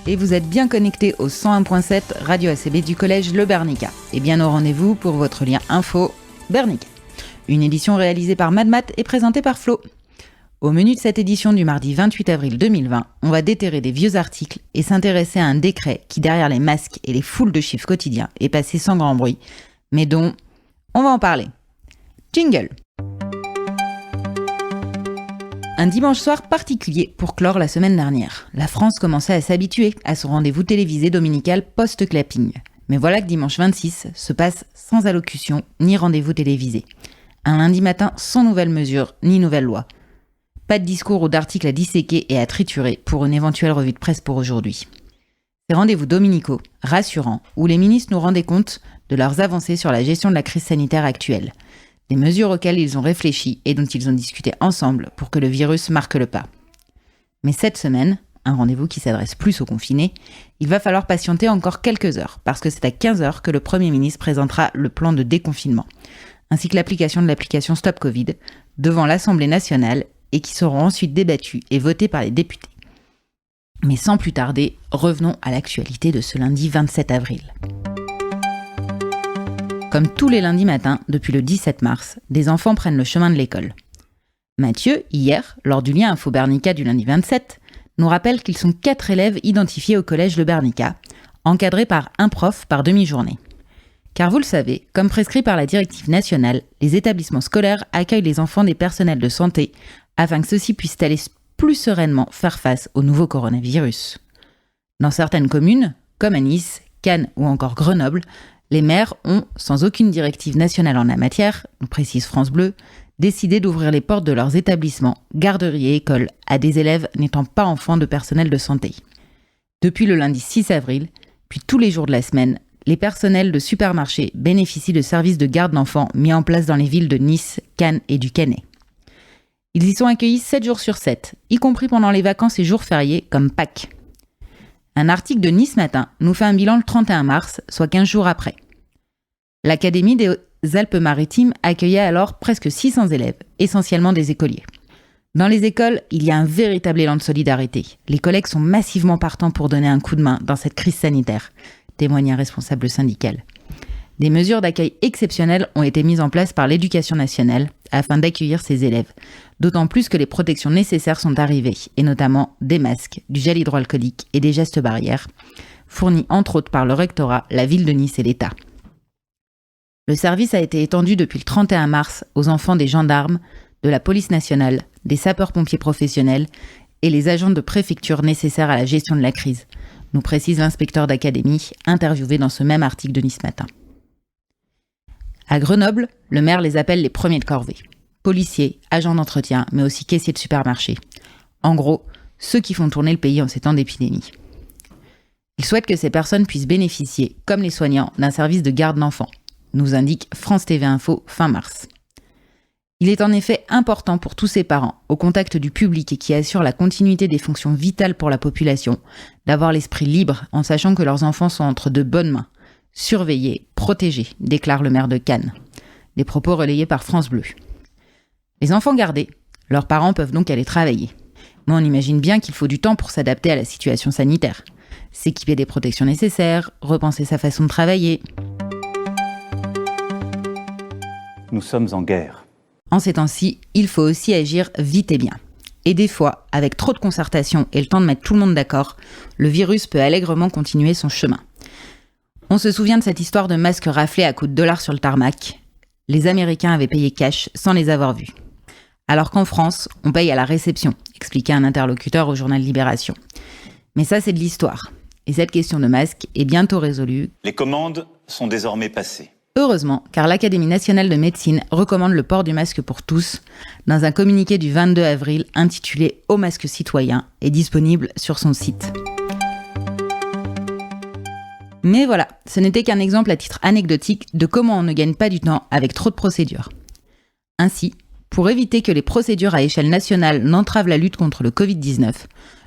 Et vous êtes bien connectés au 101.7 Radio ACB du collège Le Bernica. Et bien au rendez-vous pour votre lien info Bernica. Une édition réalisée par MadMat et présentée par Flo. Au menu de cette édition du mardi 28 avril 2020, on va déterrer des vieux articles et s'intéresser à un décret qui, derrière les masques et les foules de chiffres quotidiens, est passé sans grand bruit, mais dont on va en parler. Jingle. Un dimanche soir particulier pour clore la semaine dernière. La France commençait à s'habituer à son rendez-vous télévisé dominical post-clapping. Mais voilà que dimanche 26 se passe sans allocution ni rendez-vous télévisé. Un lundi matin sans nouvelles mesures ni nouvelles lois. Pas de discours ou d'articles à disséquer et à triturer pour une éventuelle revue de presse pour aujourd'hui. Ces rendez-vous dominicaux, rassurants, où les ministres nous rendaient compte de leurs avancées sur la gestion de la crise sanitaire actuelle. Des mesures auxquelles ils ont réfléchi et dont ils ont discuté ensemble pour que le virus marque le pas. Mais cette semaine, un rendez-vous qui s'adresse plus aux confinés, il va falloir patienter encore quelques heures, parce que c'est à 15h que le Premier ministre présentera le plan de déconfinement, ainsi que l'application de l'application Stop Covid, devant l'Assemblée nationale, et qui seront ensuite débattus et votés par les députés. Mais sans plus tarder, revenons à l'actualité de ce lundi 27 avril. Comme tous les lundis matins, depuis le 17 mars, des enfants prennent le chemin de l'école. Mathieu, hier, lors du lien Info Bernica du lundi 27, nous rappelle qu'ils sont 4 élèves identifiés au collège Le Bernica, encadrés par un prof par demi-journée. Car vous le savez, comme prescrit par la directive nationale, les établissements scolaires accueillent les enfants des personnels de santé afin que ceux-ci puissent aller plus sereinement faire face au nouveau coronavirus. Dans certaines communes, comme à Nice, Cannes ou encore Grenoble, les maires ont, sans aucune directive nationale en la matière, nous précise France Bleu, décidé d'ouvrir les portes de leurs établissements, garderies et écoles à des élèves n'étant pas enfants de personnel de santé. Depuis le lundi 6 avril, puis tous les jours de la semaine, les personnels de supermarchés bénéficient de services de garde d'enfants mis en place dans les villes de Nice, Cannes et du Canet. Ils y sont accueillis 7 jours sur 7, y compris pendant les vacances et jours fériés comme Pâques. Un article de Nice Matin nous fait un bilan le 31 mars, soit 15 jours après. L'Académie des Alpes-Maritimes accueillait alors presque 600 élèves, essentiellement des écoliers. Dans les écoles, il y a un véritable élan de solidarité. Les collègues sont massivement partants pour donner un coup de main dans cette crise sanitaire, témoigne un responsable syndical. Des mesures d'accueil exceptionnelles ont été mises en place par l'Éducation nationale afin d'accueillir ces élèves, d'autant plus que les protections nécessaires sont arrivées, et notamment des masques, du gel hydroalcoolique et des gestes barrières, fournis entre autres par le rectorat, la ville de Nice et l'État. Le service a été étendu depuis le 31 mars aux enfants des gendarmes, de la police nationale, des sapeurs-pompiers professionnels et les agents de préfecture nécessaires à la gestion de la crise, nous précise l'inspecteur d'académie interviewé dans ce même article de Nice Matin. À Grenoble, le maire les appelle les premiers de corvée. Policiers, agents d'entretien, mais aussi caissiers de supermarché. En gros, ceux qui font tourner le pays en ces temps d'épidémie. Il souhaite que ces personnes puissent bénéficier, comme les soignants, d'un service de garde d'enfants, nous indique France TV Info fin mars. Il est en effet important pour tous ces parents, au contact du public et qui assurent la continuité des fonctions vitales pour la population, d'avoir l'esprit libre en sachant que leurs enfants sont entre de bonnes mains. Surveillés, protégés, déclare le maire de Cannes. Des propos relayés par France Bleu. Les enfants gardés, leurs parents peuvent donc aller travailler. Mais on imagine bien qu'il faut du temps pour s'adapter à la situation sanitaire. S'équiper des protections nécessaires, repenser sa façon de travailler. Nous sommes en guerre. En ces temps-ci, il faut aussi agir vite et bien. Et des fois, avec trop de concertation et le temps de mettre tout le monde d'accord, le virus peut allègrement continuer son chemin. On se souvient de cette histoire de masques raflés à coups de dollars sur le tarmac. Les Américains avaient payé cash sans les avoir vus. Alors qu'en France, on paye à la réception, expliquait un interlocuteur au journal Libération. Mais ça, c'est de l'histoire. Et cette question de masque est bientôt résolue. Les commandes sont désormais passées. Heureusement, car l'Académie nationale de médecine recommande le port du masque pour tous dans un communiqué du 22 avril intitulé « Au masque citoyen » et disponible sur son site. Mais voilà, ce n'était qu'un exemple à titre anecdotique de comment on ne gagne pas du temps avec trop de procédures. Ainsi, pour éviter que les procédures à échelle nationale n'entravent la lutte contre le Covid-19,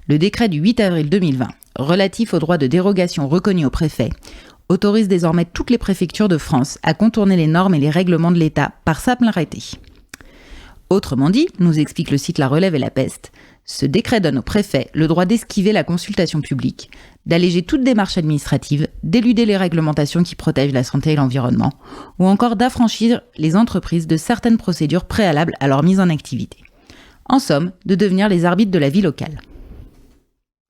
le décret du 8 avril 2020, relatif aux droits de dérogation reconnus aux préfets, autorise désormais toutes les préfectures de France à contourner les normes et les règlements de l'État par simple arrêté. Autrement dit, nous explique le site La Relève et la Peste, ce décret donne au préfet le droit d'esquiver la consultation publique, d'alléger toute démarche administrative, d'éluder les réglementations qui protègent la santé et l'environnement, ou encore d'affranchir les entreprises de certaines procédures préalables à leur mise en activité. En somme, de devenir les arbitres de la vie locale.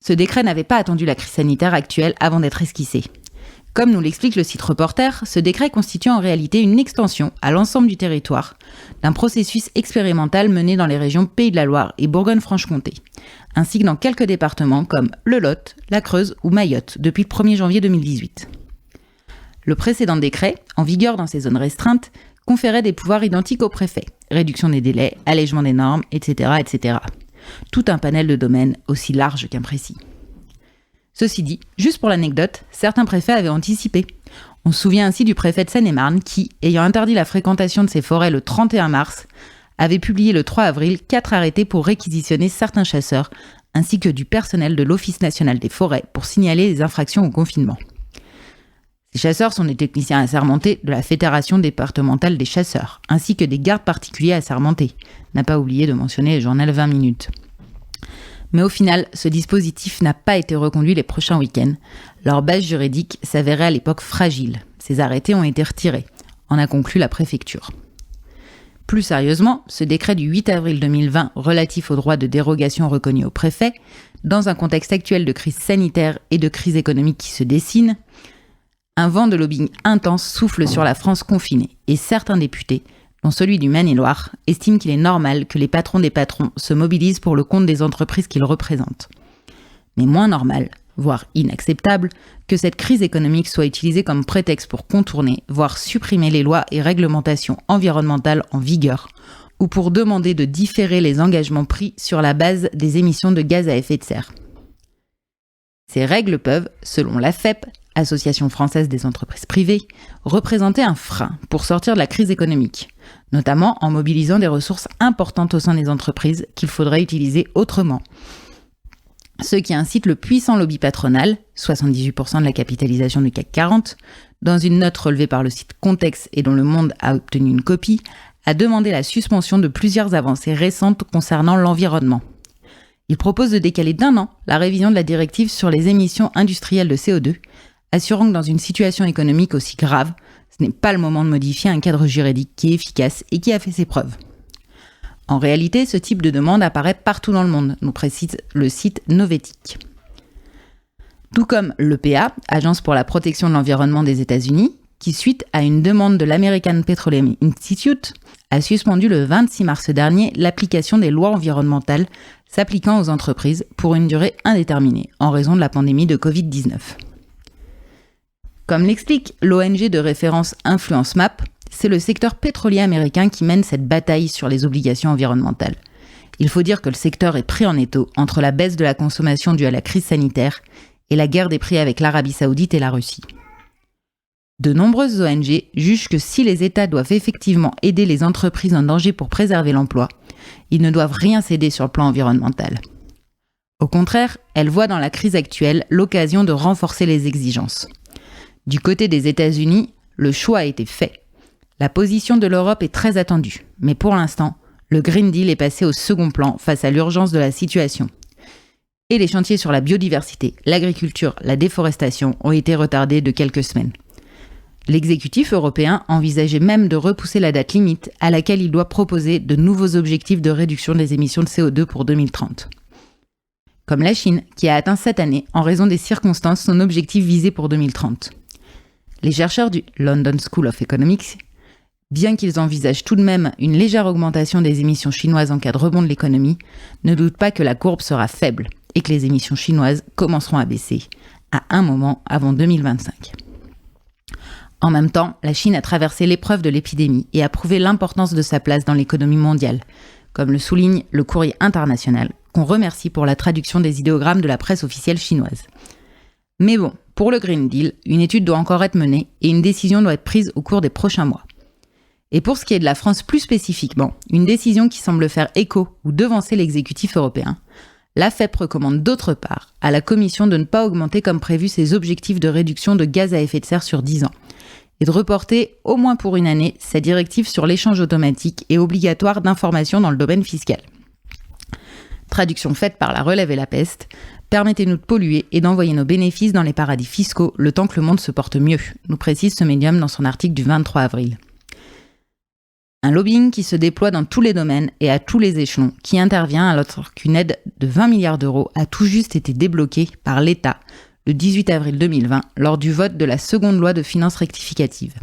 Ce décret n'avait pas attendu la crise sanitaire actuelle avant d'être esquissé. Comme nous l'explique le site Reporter, ce décret constitue en réalité une extension à l'ensemble du territoire d'un processus expérimental mené dans les régions Pays de la Loire et Bourgogne-Franche-Comté, ainsi que dans quelques départements comme le Lot, la Creuse ou Mayotte depuis le 1er janvier 2018. Le précédent décret, en vigueur dans ces zones restreintes, conférait des pouvoirs identiques au préfet, réduction des délais, allègement des normes, etc., etc. Tout un panel de domaines aussi large qu'imprécis. Ceci dit, juste pour l'anecdote, certains préfets avaient anticipé. On se souvient ainsi du préfet de Seine-et-Marne qui, ayant interdit la fréquentation de ses forêts le 31 mars, avait publié le 3 avril 4 arrêtés pour réquisitionner certains chasseurs, ainsi que du personnel de l'Office national des forêts pour signaler les infractions au confinement. Ces chasseurs sont des techniciens assermentés de la Fédération départementale des chasseurs, ainsi que des gardes particuliers assermentés. N'a pas oublié de mentionner le journal 20 minutes. Mais au final, ce dispositif n'a pas été reconduit les prochains week-ends. Leur base juridique s'avérait à l'époque fragile. Ces arrêtés ont été retirés, en a conclu la préfecture. Plus sérieusement, ce décret du 8 avril 2020 relatif aux droits de dérogation reconnus au préfet, dans un contexte actuel de crise sanitaire et de crise économique qui se dessine, un vent de lobbying intense souffle sur la France confinée et certains députés, dont celui du Maine-et-Loire, estiment qu'il est normal que les patrons des patrons se mobilisent pour le compte des entreprises qu'ils représentent. Mais moins normal, voire inacceptable, que cette crise économique soit utilisée comme prétexte pour contourner, voire supprimer les lois et réglementations environnementales en vigueur, ou pour demander de différer les engagements pris sur la base des émissions de gaz à effet de serre. Ces règles peuvent, selon l'AFEP, Association française des entreprises privées, représenter un frein pour sortir de la crise économique, notamment en mobilisant des ressources importantes au sein des entreprises qu'il faudrait utiliser autrement. Ce qui incite le puissant lobby patronal, 78% de la capitalisation du CAC 40, dans une note relevée par le site Context et dont Le Monde a obtenu une copie, à demander la suspension de plusieurs avancées récentes concernant l'environnement. Il propose de décaler d'1 an la révision de la directive sur les émissions industrielles de CO2, assurant que dans une situation économique aussi grave, ce n'est pas le moment de modifier un cadre juridique qui est efficace et qui a fait ses preuves. En réalité, ce type de demande apparaît partout dans le monde, nous précise le site Novetic. Tout comme l'EPA, Agence pour la protection de l'environnement des États-Unis, qui, suite à une demande de l'American Petroleum Institute, a suspendu le 26 mars dernier l'application des lois environnementales s'appliquant aux entreprises pour une durée indéterminée en raison de la pandémie de Covid-19. Comme l'explique l'ONG de référence Influence Map, c'est le secteur pétrolier américain qui mène cette bataille sur les obligations environnementales. Il faut dire que le secteur est pris en étau entre la baisse de la consommation due à la crise sanitaire et la guerre des prix avec l'Arabie Saoudite et la Russie. De nombreuses ONG jugent que si les États doivent effectivement aider les entreprises en danger pour préserver l'emploi, ils ne doivent rien céder sur le plan environnemental. Au contraire, elles voient dans la crise actuelle l'occasion de renforcer les exigences. Du côté des États-Unis, le choix a été fait. La position de l'Europe est très attendue, mais pour l'instant, le Green Deal est passé au second plan face à l'urgence de la situation. Et les chantiers sur la biodiversité, l'agriculture, la déforestation ont été retardés de quelques semaines. L'exécutif européen envisageait même de repousser la date limite à laquelle il doit proposer de nouveaux objectifs de réduction des émissions de CO2 pour 2030. Comme la Chine, qui a atteint cette année, en raison des circonstances, son objectif visé pour 2030. Les chercheurs du London School of Economics, bien qu'ils envisagent tout de même une légère augmentation des émissions chinoises en cas de rebond de l'économie, ne doutent pas que la courbe sera faible et que les émissions chinoises commenceront à baisser à un moment avant 2025. En même temps, la Chine a traversé l'épreuve de l'épidémie et a prouvé l'importance de sa place dans l'économie mondiale, comme le souligne le Courrier international, qu'on remercie pour la traduction des idéogrammes de la presse officielle chinoise. Mais bon, pour le Green Deal, une étude doit encore être menée et une décision doit être prise au cours des prochains mois. Et pour ce qui est de la France plus spécifiquement, une décision qui semble faire écho ou devancer l'exécutif européen, l'AFEP recommande d'autre part à la Commission de ne pas augmenter comme prévu ses objectifs de réduction de gaz à effet de serre sur 10 ans, et de reporter, au moins pour une année, sa directive sur l'échange automatique et obligatoire d'informations dans le domaine fiscal. Traduction faite par la relève et la peste, permettez-nous de polluer et d'envoyer nos bénéfices dans les paradis fiscaux le temps que le monde se porte mieux, nous précise ce médium dans son article du 23 avril. Un lobbying qui se déploie dans tous les domaines et à tous les échelons, qui intervient alors qu'une aide de 20 milliards d'euros a tout juste été débloquée par l'État le 18 avril 2020 lors du vote de la seconde loi de finances rectificative.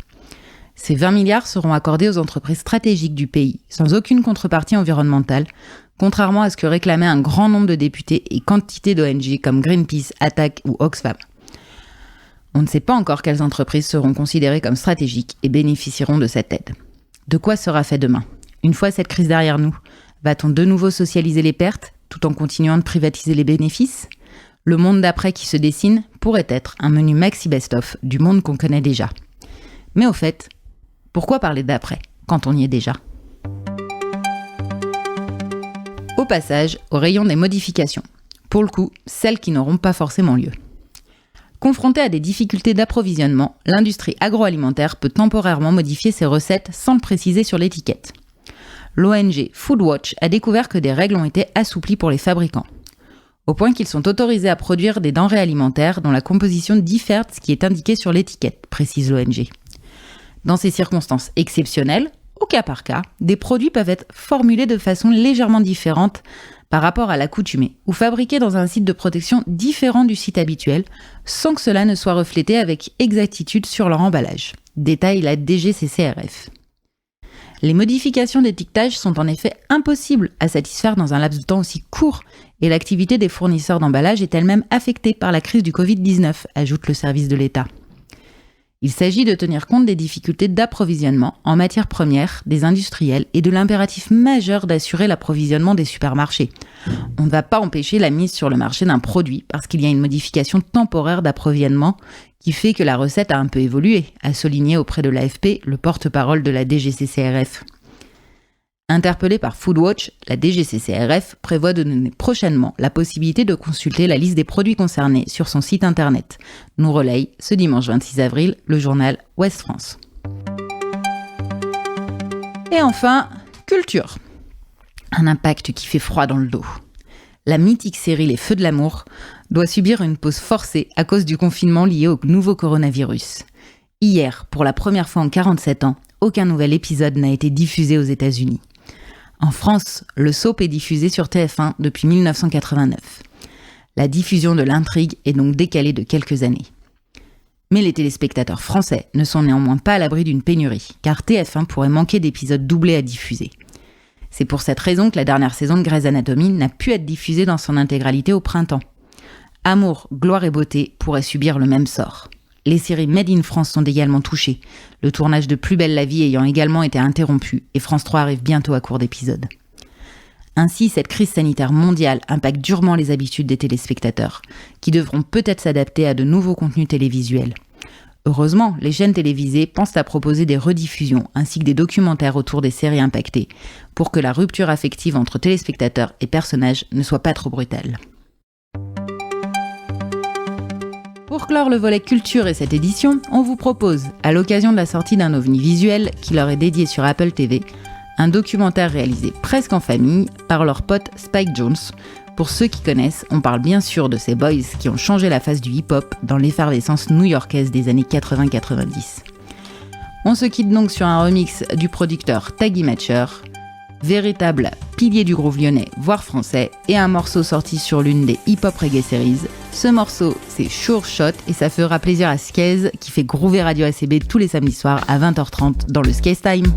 Ces 20 milliards seront accordés aux entreprises stratégiques du pays, sans aucune contrepartie environnementale, contrairement à ce que réclamaient un grand nombre de députés et quantité d'ONG comme Greenpeace, Attac ou Oxfam. On ne sait pas encore quelles entreprises seront considérées comme stratégiques et bénéficieront de cette aide. De quoi sera fait demain ? Une fois cette crise derrière nous, va-t-on de nouveau socialiser les pertes tout en continuant de privatiser les bénéfices ? Le monde d'après qui se dessine pourrait être un menu maxi best-of du monde qu'on connaît déjà. Mais au fait, pourquoi parler d'après quand on y est déjà ? Au passage, au rayon des modifications. Pour le coup, celles qui n'auront pas forcément lieu. Confrontée à des difficultés d'approvisionnement, l'industrie agroalimentaire peut temporairement modifier ses recettes sans le préciser sur l'étiquette. L'ONG Foodwatch a découvert que des règles ont été assouplies pour les fabricants, au point qu'ils sont autorisés à produire des denrées alimentaires dont la composition diffère de ce qui est indiqué sur l'étiquette, précise l'ONG. Dans ces circonstances exceptionnelles, au cas par cas, des produits peuvent être formulés de façon légèrement différente par rapport à l'accoutumée ou fabriqués dans un site de protection différent du site habituel, sans que cela ne soit reflété avec exactitude sur leur emballage, détaille la DGCCRF. Les modifications d'étiquetage sont en effet impossibles à satisfaire dans un laps de temps aussi court et l'activité des fournisseurs d'emballage est elle-même affectée par la crise du Covid-19, ajoute le service de l'État. Il s'agit de tenir compte des difficultés d'approvisionnement en matières premières des industriels et de l'impératif majeur d'assurer l'approvisionnement des supermarchés. On ne va pas empêcher la mise sur le marché d'un produit parce qu'il y a une modification temporaire d'approvisionnement qui fait que la recette a un peu évolué, a souligné auprès de l'AFP le porte-parole de la DGCCRF. Interpellée par Foodwatch, la DGCCRF prévoit de donner prochainement la possibilité de consulter la liste des produits concernés sur son site internet, nous relaye ce dimanche 26 avril le journal Ouest France. Et enfin, culture. Un impact qui fait froid dans le dos. La mythique série Les Feux de l'amour doit subir une pause forcée à cause du confinement lié au nouveau coronavirus. Hier, pour la première fois en 47 ans, aucun nouvel épisode n'a été diffusé aux États-Unis. En France, le soap est diffusé sur TF1 depuis 1989. La diffusion de l'intrigue est donc décalée de quelques années. Mais les téléspectateurs français ne sont néanmoins pas à l'abri d'une pénurie, car TF1 pourrait manquer d'épisodes doublés à diffuser. C'est pour cette raison que la dernière saison de Grey's Anatomy n'a pu être diffusée dans son intégralité au printemps. Amour, gloire et beauté pourraient subir le même sort. Les séries Made in France sont également touchées, le tournage de Plus belle la vie ayant également été interrompu et France 3 arrive bientôt à court d'épisodes. Ainsi, cette crise sanitaire mondiale impacte durement les habitudes des téléspectateurs, qui devront peut-être s'adapter à de nouveaux contenus télévisuels. Heureusement, les chaînes télévisées pensent à proposer des rediffusions ainsi que des documentaires autour des séries impactées, pour que la rupture affective entre téléspectateurs et personnages ne soit pas trop brutale. Pour clore le volet culture et cette édition, on vous propose, à l'occasion de la sortie d'un ovni visuel qui leur est dédié sur Apple TV, un documentaire réalisé presque en famille par leur pote Spike Jonze. Pour ceux qui connaissent, on parle bien sûr de ces boys qui ont changé la face du hip-hop dans l'effervescence new-yorkaise des années 80-90. On se quitte donc sur un remix du producteur Taggy Matcher, véritable pilier du groove lyonnais, voire français, et un morceau sorti sur l'une des hip-hop reggae series. Ce morceau, c'est Sure Shot, et ça fera plaisir à Skez, qui fait groover Radio ACB tous les samedis soirs à 20h30 dans le Skez Time.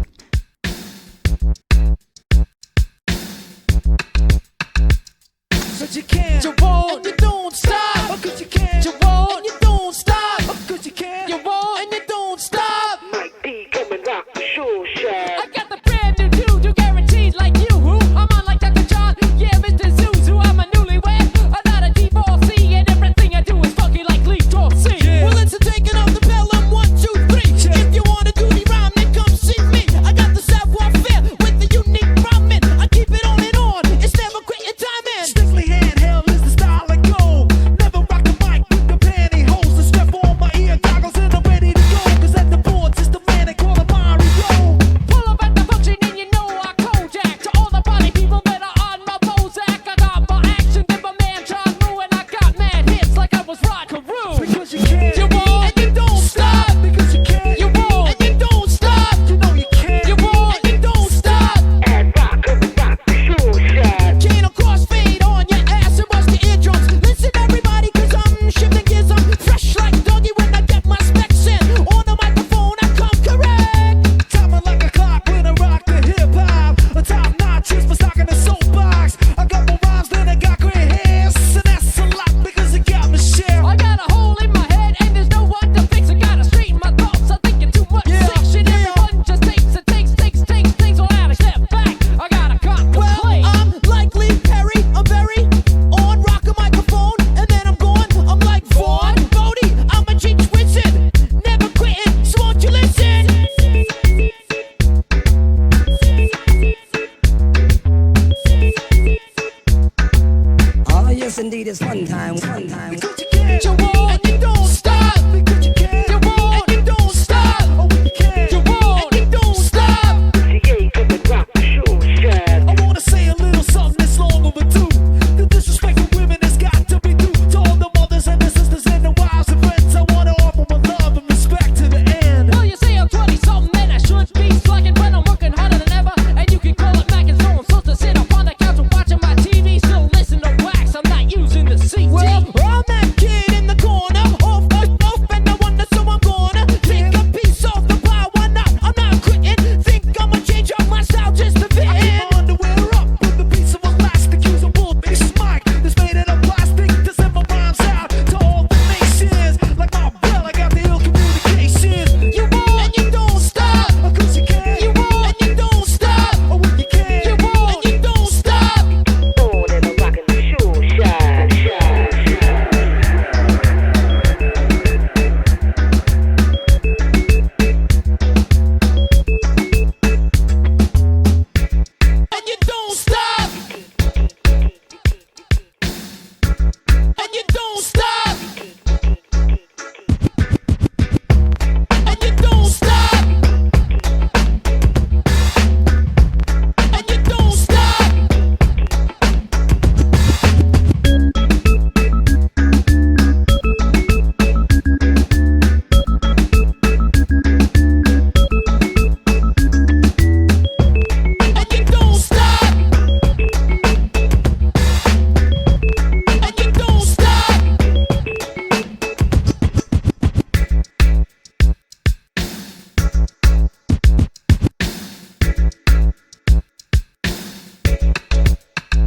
Yes, indeed, it's fun time, fun time. Because you can't, you want, you don't.